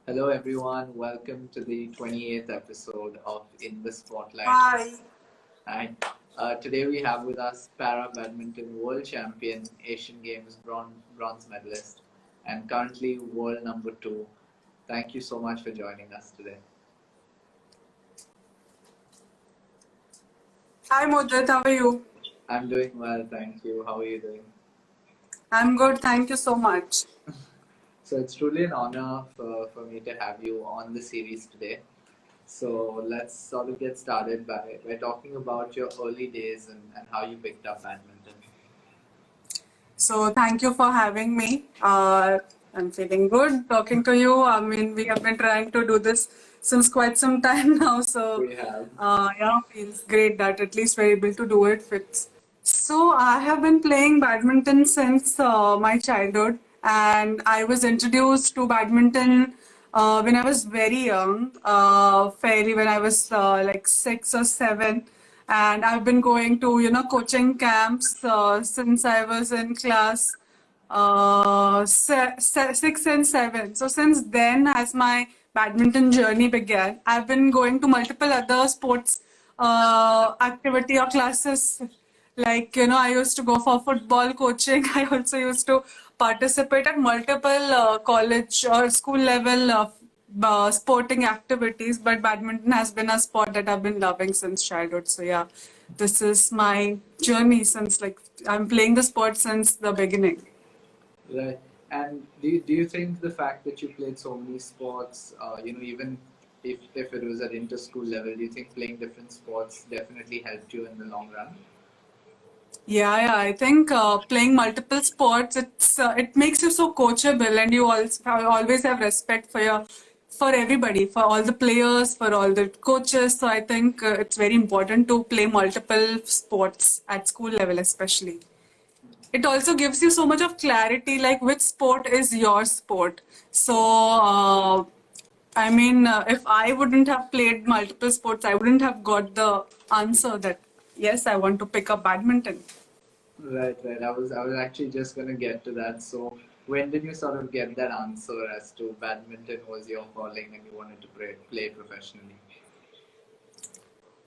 Hello, everyone. Welcome to the 28th episode of In the Spotlight. Hi. And today we have with us para badminton world champion, Asian Games bronze medalist, and currently world number two. Thank you so much for joining us today. Hi Mudit, how are you? I'm doing well, thank you. How are you doing? I'm good, thank you so much. So it's truly an honor for me to have you on the series today. So let's sort of get started by talking about your early days and how you picked up badminton. So thank you for having me. I'm feeling good talking to you. I mean, we have been trying to do this since quite some time now. So We have. feels great that at least we're able to do it. So I have been playing badminton since my childhood, and I was introduced to badminton when I was very young, fairly when I was like 6 or 7, and I've been going to coaching camps since I was in class 6 and 7. So since then, as my badminton journey began, I've been going to multiple other sports activity or classes. Like, I used to go for football coaching. I also used to participate at multiple college or school level sporting activities, but badminton has been a sport that I've been loving since childhood. So yeah, this is my journey since, like, I'm playing the sport since the beginning. Right. And do you think the fact that you played so many sports, even if it was at inter-school level, do you think playing different sports definitely helped you in the long run? Yeah, I think playing multiple sports, it makes you so coachable, and you also always have respect for everybody, for all the players, for all the coaches. So I think it's very important to play multiple sports at school level, especially. It also gives you so much of clarity, like which sport is your sport. So I mean, if I wouldn't have played multiple sports, I wouldn't have got the answer that yes, I want to pick up badminton. Right, right. I was actually just gonna get to that. So when did you sort of get that answer as to badminton was your calling and you wanted to play professionally?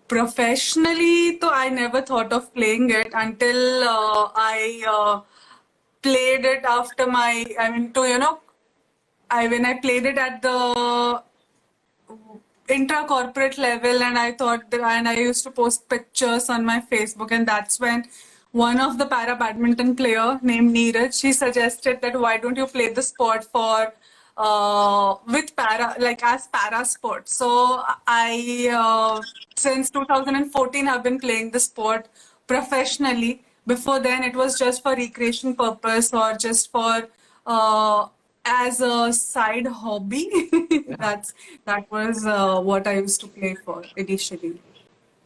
Professionally, though, I never thought of playing it until I played it after my, I mean, when I played it at the intra-corporate level, and I thought that, and I used to post pictures on my Facebook, and that's when one of the para badminton player named Neeraj, she suggested that why don't you play the sport for with para, like as para sport. So I since 2014 have been playing the sport professionally. Before then, it was just for recreation purpose or just for as a side hobby. Yeah. That was what I used to play for initially.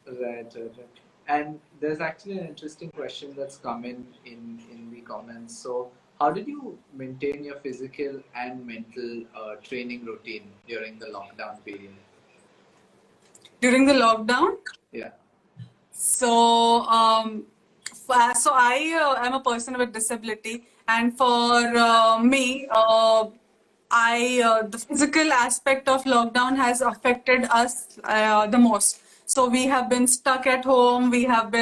Right, right, right. And there's actually an interesting question that's come in the comments. So, how did you maintain your physical and mental training routine during the lockdown period? During the lockdown, Yeah. so so I am a person with disability, and for me, the physical aspect of lockdown has affected us the most. So we have been stuck at home. We have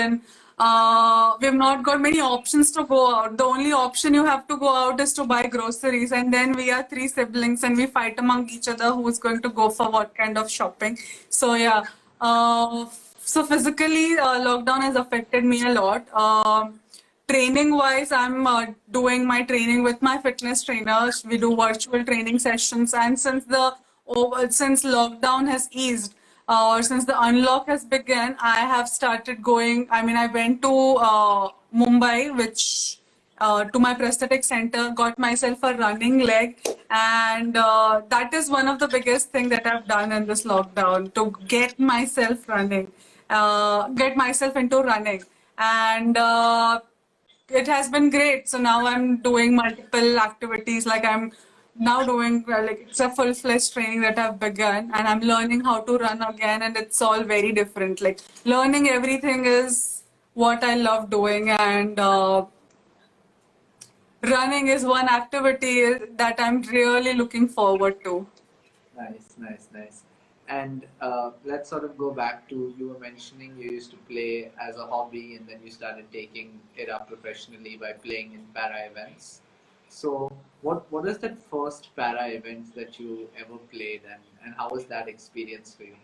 not got many options to go out. The only option you have to go out is to buy groceries, and then we are three siblings, and we fight among each other who is going to go for what kind of shopping. So yeah, so physically, lockdown has affected me a lot. Training wise, I'm doing my training with my fitness trainers. We do virtual training sessions, and since lockdown has eased, or since the unlock has begun, I have started going. I mean, I went to Mumbai, which to my prosthetic center, got myself a running leg, and that is one of the biggest thing that I've done in this lockdown to get myself into running, and it has been great. So now I'm doing multiple activities. Like I'm now doing like it's a full-fledged training that I've begun, and I'm learning how to run again, and it's all very different. Like learning everything is what I love doing, and running is one activity that I'm really looking forward to. Nice, nice, nice. And let's sort of go back to you were mentioning you used to play as a hobby and then you started taking it up professionally by playing in para events. So, what is that first para event that you ever played and how was that experience for you?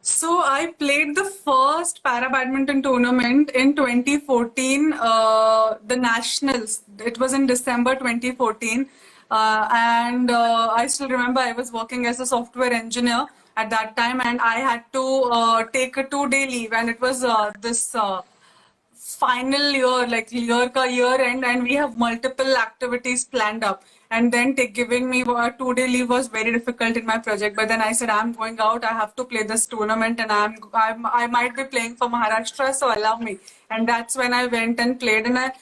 So I played the first para badminton tournament in 2014, the Nationals. It was in December 2014. And I still remember I was working as a software engineer at that time, and I had to take a 2 day leave, and it was this final year, like year end, and we have multiple activities planned up. And then giving me a 2 day leave was very difficult in my project. But then I said, I'm going out. I have to play this tournament, and I might be playing for Maharashtra, so allow me. And that's when I went and played, and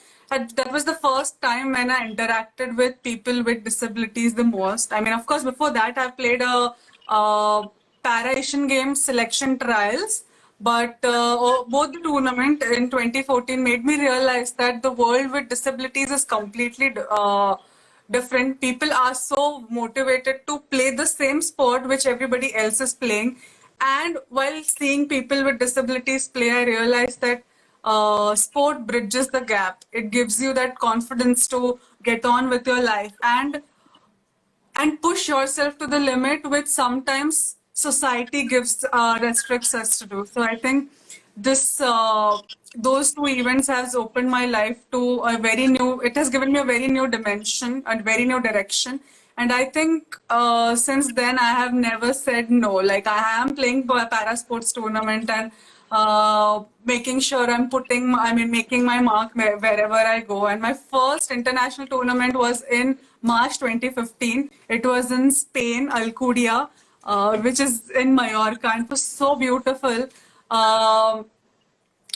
that was the first time when I interacted with people with disabilities the most. I mean, of course, before that, I played Para Asian Games selection trials. But both the tournament in 2014 made me realize that the world with disabilities is completely different. People are so motivated to play the same sport which everybody else is playing. And while seeing people with disabilities play, I realized that sport bridges the gap. It gives you that confidence to get on with your life and push yourself to the limit, which sometimes society gives restricts us to do. So I think this those two events has opened my life to a very new. It has given me a very new dimension and very new direction. And I think since then I have never said no. Like I am playing for a para sports tournament and making sure making my mark wherever I go. And my first international tournament was in March 2015. It was in Spain, Alcudia, which is in Mallorca, and it was so beautiful. Um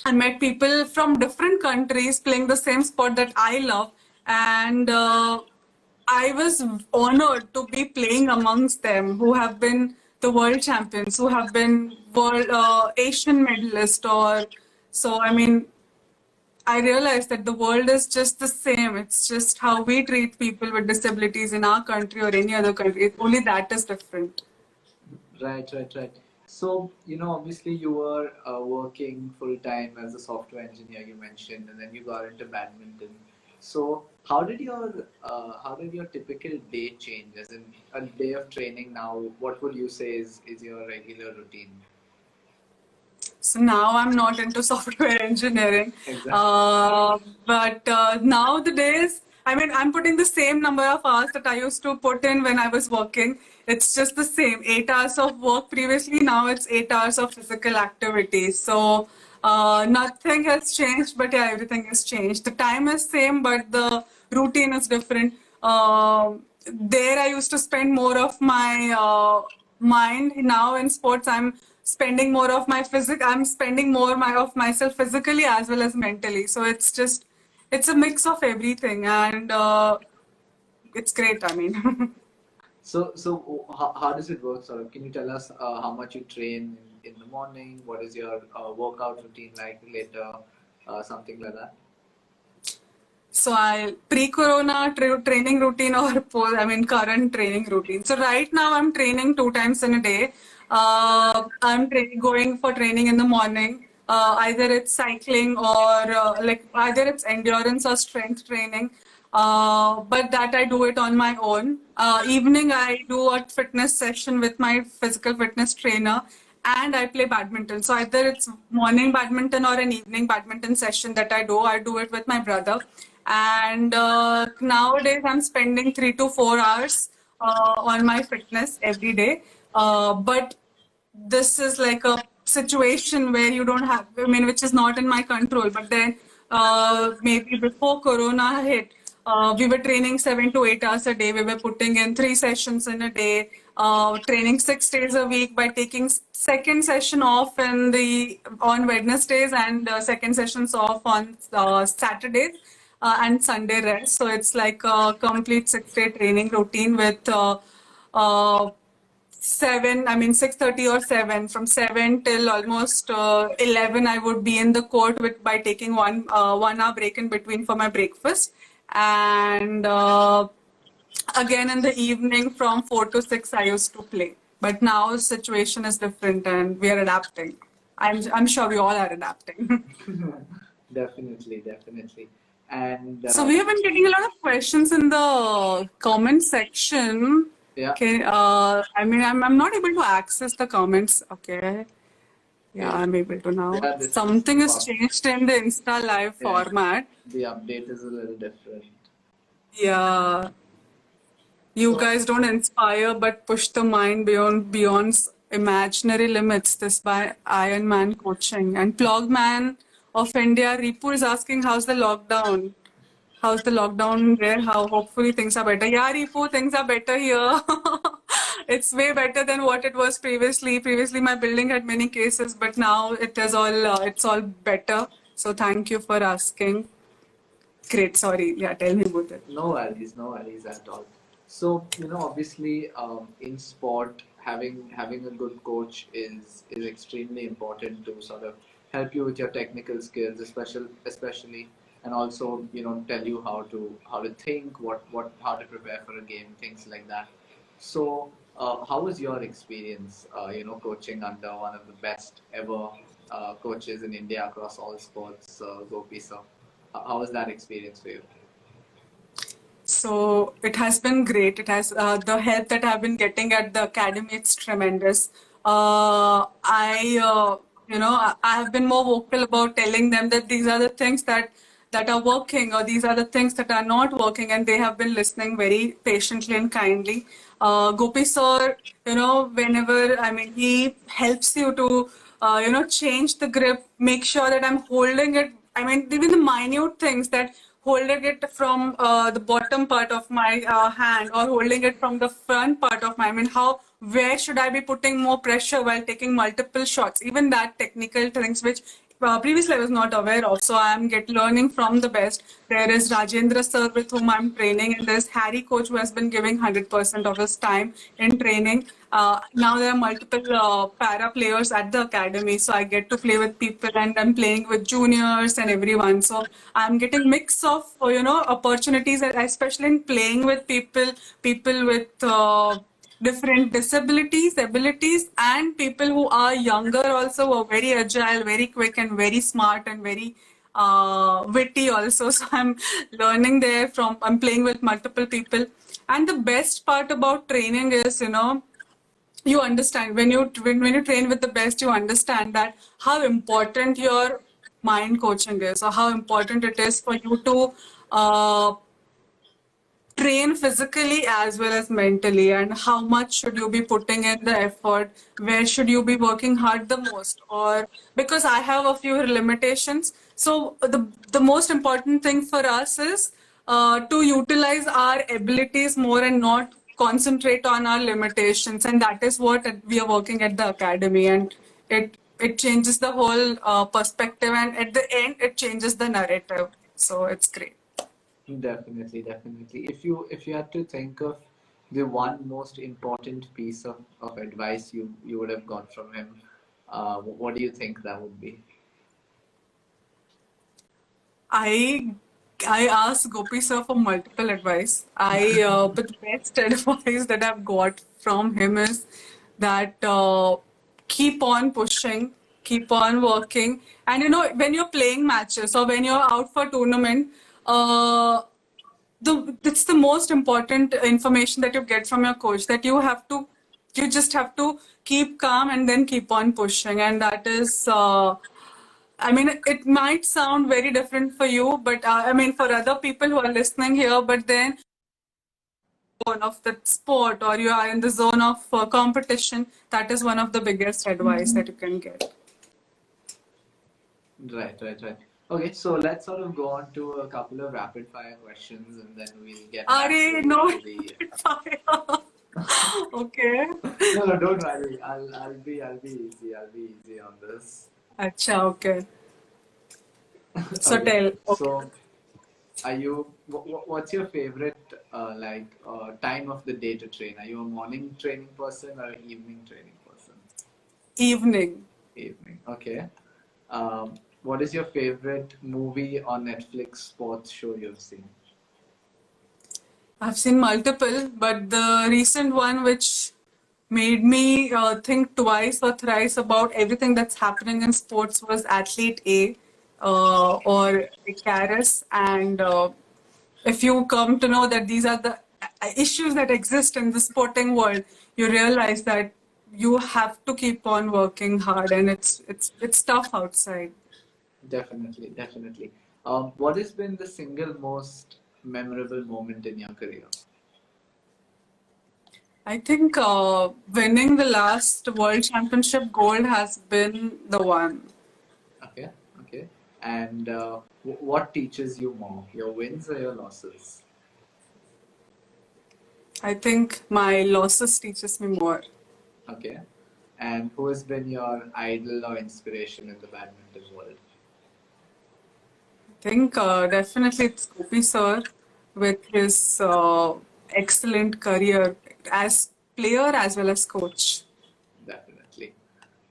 I met people from different countries playing the same sport that I love, and I was honored to be playing amongst them who have been the world champions, who have been world Asian medalist, or so. I mean, I realized that the world is just the same. It's just how we treat people with disabilities in our country or any other country. Only that is different. Right, right, right. So, obviously you were working full time as a software engineer, you mentioned, and then you got into badminton. So, how did your typical day change? As in a day of training now, what would you say is your regular routine? So now I'm not into software engineering. Exactly. But nowadays, I mean, I'm putting the same number of hours that I used to put in when I was working. It's just the same 8 hours of work previously. Now it's 8 hours of physical activity. So nothing has changed, but yeah, everything has changed. The time is same, but the routine is different. There, I used to spend more of my mind. Now in sports, I'm spending more of myself physically as well as mentally. So it's a mix of everything, and it's great. I mean. So how does it work, sort of? Can you tell us how much you train in the morning? What is your workout routine like later? Something like that. So I pre-corona training routine or current training routine. So right now I'm training 2 times in a day. Going for training in the morning. Either it's cycling or either it's endurance or strength training. But that I do it on my own. Evening I do a fitness session with my physical fitness trainer, and I play badminton. So either it's morning badminton or an evening badminton session that I do. I do it with my brother. And nowadays I'm spending 3 to 4 hours on my fitness every day. But this is like a situation where you don't have, I mean, which is not in my control. But then maybe before Corona hit, we were training 7 to 8 hours a day. We were putting in 3 sessions in a day, training 6 days a week by taking second session off on Wednesdays and second sessions off on Saturdays. And Sunday rest. So it's like a complete 6 day training routine with uh, 6:30 or 7. From 7 till almost 11, I would be in the court by taking 1 hour break in between for my breakfast. And Again, in the evening from 4 to 6, I used to play. But now situation is different and we are adapting. I'm sure we all are adapting. Definitely, definitely. And So we have been getting a lot of questions in the comment section. yeah, Okay, I mean, I'm not able to access the comments. Okay, yeah, okay. I'm able to now. Yeah, this is Something is changed in the Insta Live yeah, format. the update is a little different. Yeah, you So guys don't inspire but push the mind beyond imaginary limits. This by Iron Man Coaching and Plogman of India. Ripu is asking, how's the lockdown? How's the lockdown there? How hopefully things are better. Yeah, Ripu, things are better here. It's way better than what it was previously. Previously, my building had many cases, but now it's all better. So thank you for asking. Great. Sorry. Yeah, tell me about it. no worries at all. So obviously, in sport, having a good coach is extremely important to sort of help you with your technical skills, especially, and also tell you how to think, what how to prepare for a game, things like that. So, how was your experience, coaching under one of the best ever coaches in India across all sports, Gopi sir? How was that experience for you? So it has been great. It has the help that I've been getting at the academy. It's tremendous. I have been more vocal about telling them that these are the things that are working, or these are the things that are not working, and they have been listening very patiently and kindly. Gopi sir, whenever he helps you to change the grip, make sure that I'm holding it. I mean, even the minute things that holding it from the bottom part of my hand or holding it from the front part of my, where should I be putting more pressure while taking multiple shots? Even that technical things which previously I was not aware of. So I'm learning from the best. There is Rajendra sir with whom I'm training, and there's Harry coach who has been giving 100% of his time in training. Now there are multiple para players at the academy, so I get to play with people, and I'm playing with juniors and everyone. So I'm getting mix of opportunities, especially in playing with people with different disabilities, abilities, and people who are younger also, who are very agile, very quick, and very smart, and very witty also. So I'm learning there from, I'm playing with multiple people. And the best part about training is, you understand when you train with the best, you understand that how important your mind coaching is, or how important it is for you to uh, train physically as well as mentally, and how much should you be putting in the effort, where should you be working hard the most, or because I have a few limitations. So the most important thing for us is to utilize our abilities more and not concentrate on our limitations, and that is what we are working at the academy. And it changes the whole perspective, and at the end it changes the narrative. So it's great. Definitely, definitely. If you had to think of the one most important piece of advice you would have got from him, what do you think that would be? I I asked Gopi sir for multiple advice. But the best advice that I've got from him is that keep on pushing, keep on working, and when you're playing matches or when you're out for tournament, uh, it's the most important information that you get from your coach, that you just have to keep calm and then keep on pushing, and that is. It might sound very different for you, but for other people who are listening here, but then zone of that sport, or you are in the zone of competition, that is one of the biggest advice that you can get. Right, right, right. Okay, so let's sort of go on to a couple of rapid fire questions, and then we'll get back Are no to the. fire. Okay. No, no, don't worry. I'll be easy on this. Acha, okay. So Okay, tell. Okay. so what's your favorite time of the day to train? Are you a morning training person or an evening training person? Evening. Evening. Okay. What is your favorite movie or Netflix sports show you've seen? I've seen multiple, but the recent one which made me think twice or thrice about everything that's happening in sports was Athlete A or Icarus. And if you come to know that these are the issues that exist in the sporting world, you realize that you have to keep on working hard, and it's tough outside. Definitely, definitely. What has been the single most memorable moment in your career? I think winning the last World Championship gold has been the one. Okay, okay. And what teaches you more, your wins or your losses? I think my losses teaches me more. Okay. And who has been your idol or inspiration in the badminton world? I think definitely it's Gopi sir with his excellent career as player as well as coach. Definitely.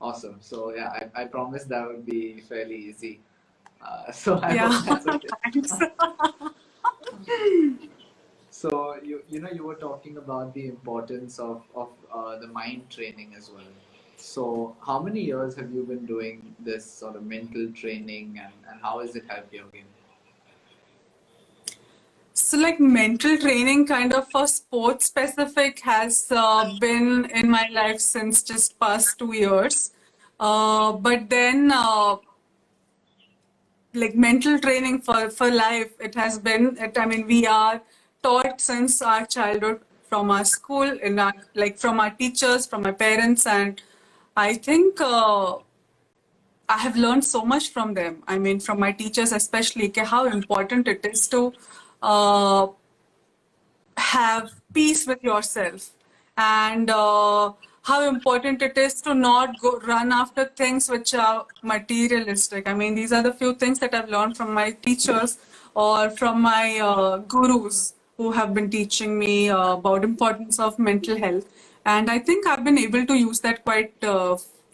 Awesome. So yeah, I promise that would be fairly easy. So I Yeah, hope that's okay. thanks. So you were talking about the importance of the mind training as well. So how many years have you been doing this sort of mental training, and how has it helped your game? So, like mental training, kind of for sports specific, has been in my life since just past 2 years. But then, like mental training for life, it has been. I mean, we are taught since our childhood from our school, in our like from our teachers, from our parents, and I think. I have learned so much from them. I mean, from my teachers, especially, how important it is to uh, have peace with yourself, and how important it is to not go run after things which are materialistic. I mean, these are the few things that I've learned from my teachers or from my gurus who have been teaching me about importance of mental health. And I think I've been able to use that quite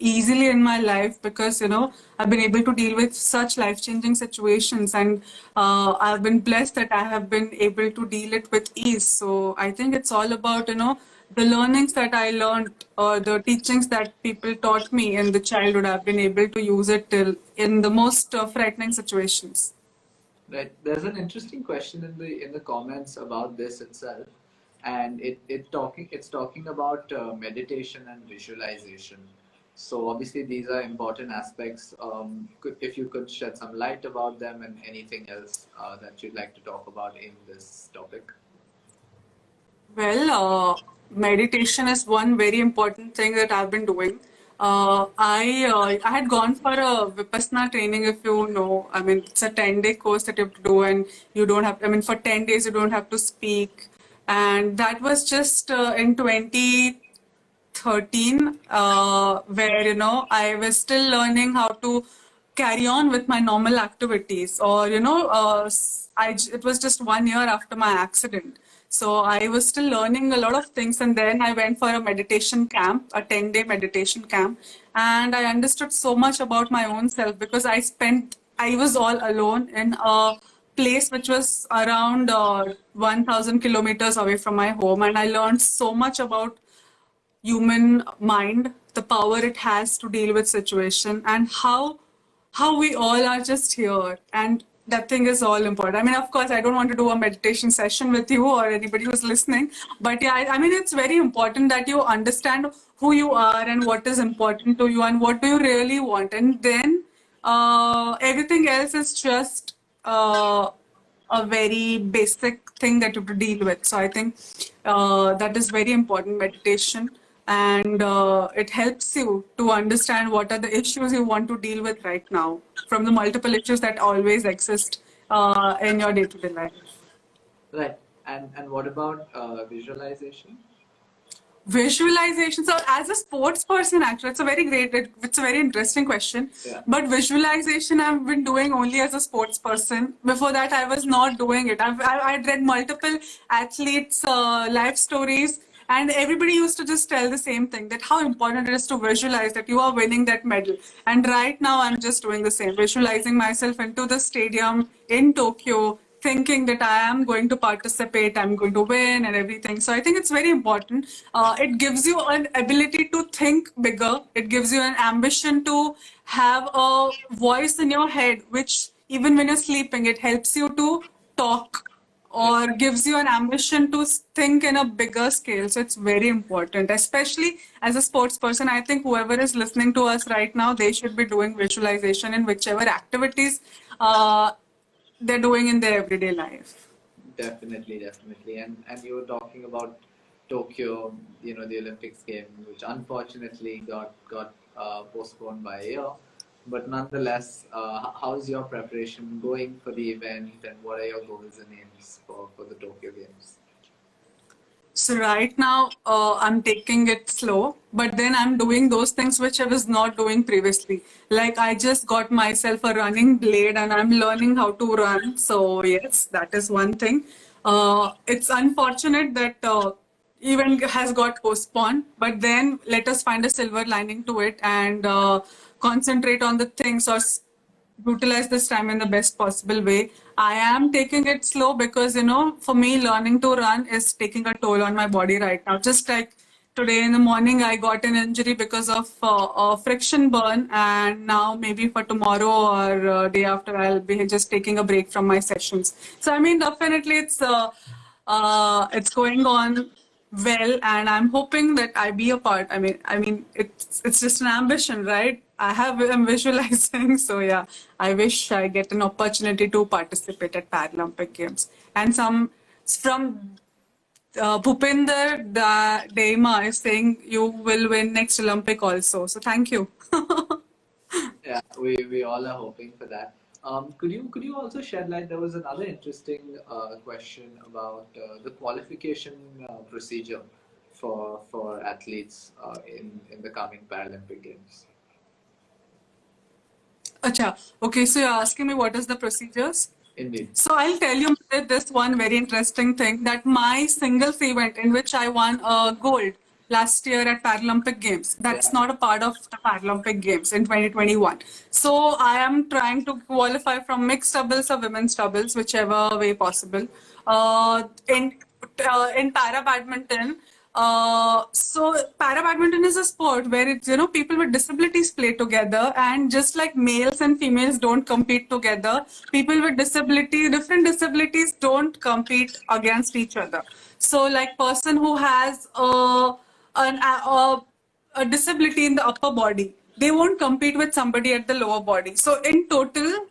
easily in my life, because I've been able to deal with such life-changing situations, and I've been blessed that I have been able to deal it with ease. So I think it's all about the learnings that I learned, or the teachings that people taught me in the childhood. I've been able to use it till in the most frightening situations. Right. There's an interesting question in the comments about this itself, and it's talking about meditation and visualization. So obviously these are important aspects. If you could shed some light about them and anything else that you'd like to talk about in this topic. Well, meditation is one very important thing that I've been doing. I had gone for a Vipassana training, if you know. I mean, it's a 10-day course that you have to do, and you don't have. I mean, for 10 days you don't have to speak, and that was just in 2013, where I was still learning how to carry on with my normal activities, or it was just 1 year after my accident, so I was still learning a lot of things. And then I went for a meditation camp, a 10-day meditation camp, and I understood so much about my own self, because I was all alone in a place which was around 1000 kilometers away from my home, and I learned so much about human mind, the power it has to deal with situation, and how we all are just here, and that thing is all important. I mean, of course, I don't want to do a meditation session with you or anybody who's listening, but yeah, I mean, it's very important that you understand who you are and what is important to you and what do you really want, and then everything else is just a very basic thing that you have to deal with. So I think that is very important, meditation, and it helps you to understand what are the issues you want to deal with right now, from the multiple issues that always exist in your day-to-day life. Right. And what about visualization? Visualization. So, as a sports person, actually, it's a very interesting question. Yeah. But visualization, I've been doing only as a sports person. Before that, I was not doing it. I'd read multiple athletes' life stories, and everybody used to just tell the same thing, that how important it is to visualize that you are winning that medal. And right now, I'm just doing the same, visualizing myself into the stadium in Tokyo, thinking that I am going to participate, I'm going to win and everything. So I think it's very important. It gives you an ability to think bigger. It gives you an ambition to have a voice in your head, which even when you're sleeping, it helps you to talk or gives you an ambition to think in a bigger scale. So it's very important, especially as a sports person. I think whoever is listening to us right now, they should be doing visualization in whichever activities they're doing in their everyday life. Definitely, definitely. And you were talking about Tokyo, the Olympics game, which unfortunately got postponed by a year. But nonetheless, how's your preparation going for the event, and what are your goals and aims for the Tokyo Games? So right now, I'm taking it slow, but then I'm doing those things which I was not doing previously. Like I just got myself a running blade and I'm learning how to run. So yes, that is one thing. It's unfortunate that event has got postponed, but then let us find a silver lining to it and concentrate on the things or utilize this time in the best possible way. I am taking it slow because, for me, learning to run is taking a toll on my body right now. Just like today in the morning, I got an injury because of a friction burn, and now maybe for tomorrow or day after, I'll be just taking a break from my sessions. So, I mean, definitely it's going on well, and I'm hoping that I be a part. I mean, it's just an ambition, right? I'm visualizing, so yeah, I wish I get an opportunity to participate at Paralympic Games. And some from Bhupinder Deima is saying you will win next Olympic also. So thank you. Yeah, we all are hoping for that. Could you also shed light? There was another interesting question about the qualification procedure for athletes in the coming Paralympic Games. Acha. Okay, so you're asking me what is the procedures? Indeed. So I'll tell you this one very interesting thing, that my singles event in which I won a gold last year at Paralympic Games, that's Yeah. not a part of the Paralympic Games in 2021. So I am trying to qualify from mixed doubles or women's doubles, whichever way possible. In para badminton, so para badminton is a sport where it's, people with disabilities play together, and just like males and females don't compete together, people with different disabilities don't compete against each other. So like person who has a disability in the upper body, they won't compete with somebody at the lower body. So in total,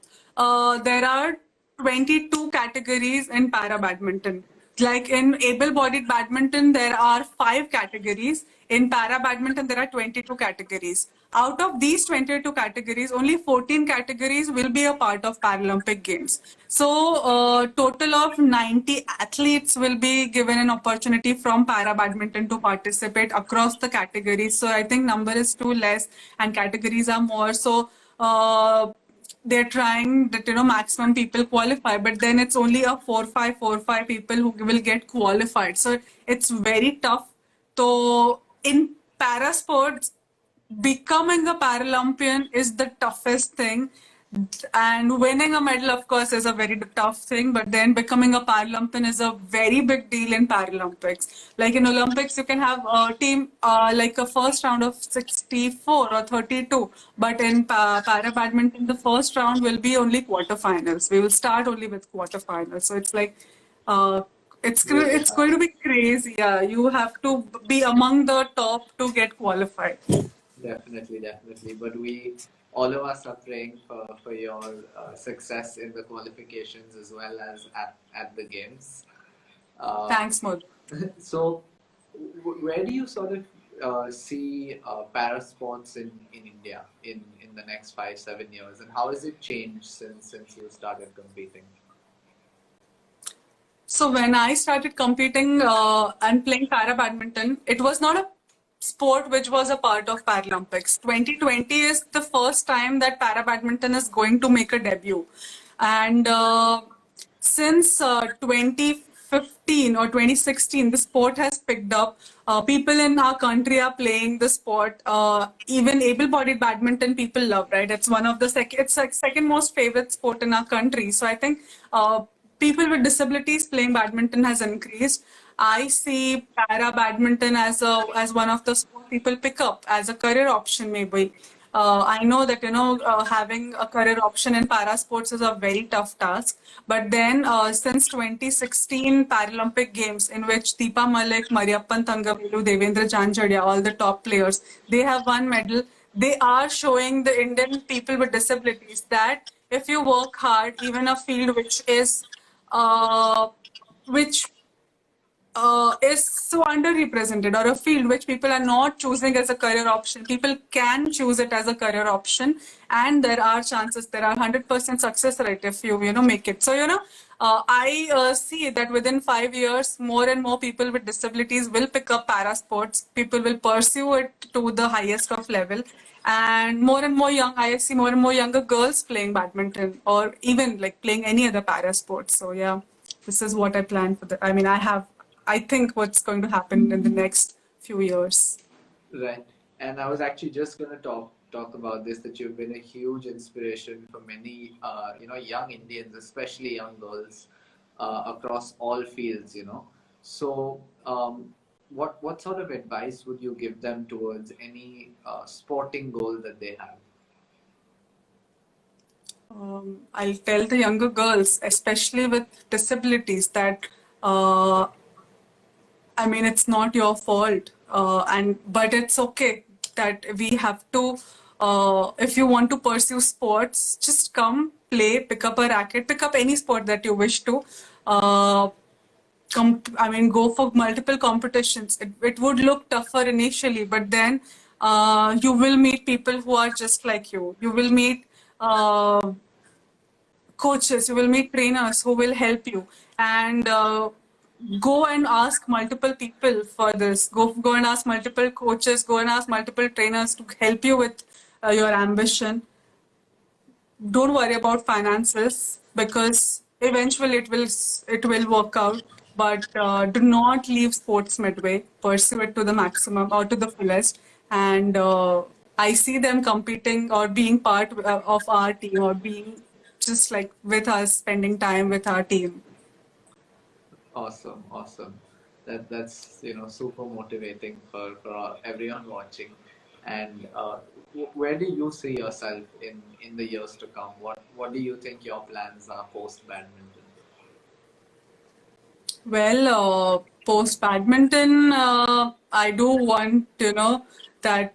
there are 22 categories in para badminton. Like in able-bodied badminton, there are 5 categories. In para badminton, there are 22 categories. Out of these 22 categories, only 14 categories will be a part of Paralympic Games. So, total of 90 athletes will be given an opportunity from para badminton to participate across the categories. So, I think number is too less and categories are more. So, they're trying that maximum people qualify, but then it's only a 4-5 people who will get qualified. So it's very tough. So in para sports, becoming a Paralympian is the toughest thing. And winning a medal, of course, is a very tough thing. But then becoming a Paralympian is a very big deal in Paralympics. Like in Olympics, you can have a team like a first round of 64 or 32. But in para badminton, the first round will be only quarterfinals. We will start only with quarterfinals. So it's like it's going to be crazy. Yeah, you have to be among the top to get qualified. Definitely, definitely. But all of us are praying for your success in the qualifications as well as at the games. Thanks, Madhu. So, where do you sort of see para sports in India in the next 5-7 years, and how has it changed since you started competing? So when I started competing and playing para badminton, it was not a sport which was a part of Paralympics. 2020 is the first time that para badminton is going to make a debut. And since 2015 or 2016, the sport has picked up. People in our country are playing the sport. Even able-bodied badminton people love, right? It's one of the second most favorite sport in our country. So I think people with disabilities playing badminton has increased. I see para badminton as one of the sport people pick up as a career option maybe. I know that having a career option in para sports is a very tough task. But then since 2016 Paralympic Games, in which Deepa Malik, Mariappan Thangavelu, Devendra Janjadia, all the top players, they have won medal. They are showing the Indian people with disabilities that if you work hard, even a field which is so underrepresented, or a field which people are not choosing as a career option, people can choose it as a career option, and there are chances, there are 100% success rate if you make it. So I see that within 5 years, more and more people with disabilities will pick up para sports. People will pursue it to the highest of level, and I see more and more younger girls playing badminton, or even like playing any other para sports. So yeah, this is what I plan for the. I think what's going to happen in the next few years. Right. And I was actually just going to talk about this, that you've been a huge inspiration for many young Indians, especially young girls, across all fields. So what sort of advice would you give them towards any sporting goal that they have? I'll tell the younger girls, especially with disabilities, that it's not your fault, but it's okay that we have to. If you want to pursue sports, just come play, pick up a racket, pick up any sport that you wish to. Go for multiple competitions. It would look tougher initially, but then you will meet people who are just like you. You will meet coaches, you will meet trainers who will help you, and go and ask multiple people for this. Go and ask multiple coaches, go and ask multiple trainers to help you with your ambition. Don't worry about finances, because eventually it will work out. But do not leave sports midway. Pursue it to the maximum or to the fullest. And I see them competing or being part of our team, or being just like with us, spending time with our team. Awesome. That's super motivating for everyone watching. And where do you see yourself in the years to come? What do you think your plans are post badminton? Well, post badminton, I do want that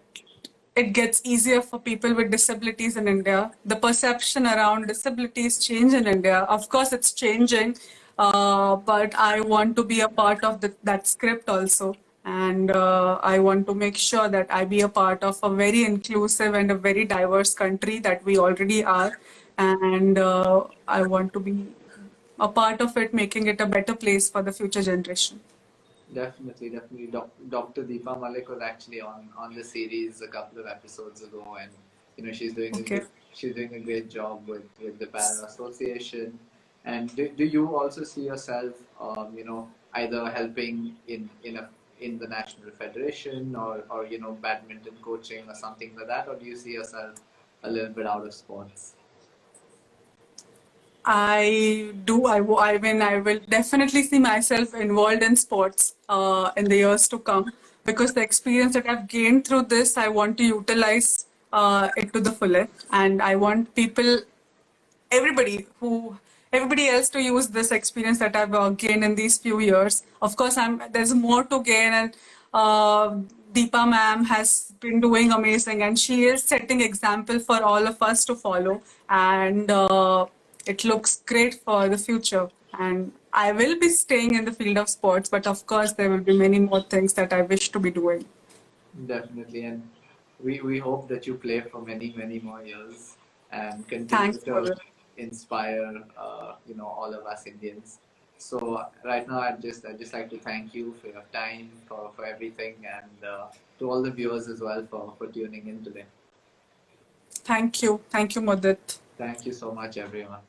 it gets easier for people with disabilities in India. The perception around disabilities change in India. Of course, it's changing, but I want to be a part of that script also. And I want to make sure that I be a part of a very inclusive and a very diverse country that we already are. And I want to be a part of it, making it a better place for the future generation. Definitely. Dr. Deepa Malik was actually on the series a couple of episodes ago, and she's doing a great job with the Para Association. And do you also see yourself, either helping in the national federation, or badminton coaching or something like that, or do you see yourself a little bit out of sports? I do. I will definitely see myself involved in sports in the years to come, because the experience that I've gained through this, I want to utilize it to the fullest, and I want everybody else to use this experience that I've gained in these few years. Of course, there's more to gain, and Deepa ma'am has been doing amazing, and she is setting example for all of us to follow, and it looks great for the future. And I will be staying in the field of sports, but of course there will be many more things that I wish to be doing. Definitely, and we hope that you play for many more years and continue Thanks to inspire all of us Indians. So right now I'd just like to thank you for your time, for everything, and to all the viewers as well for tuning in today. Thank you, Mudit. Thank you so much, everyone.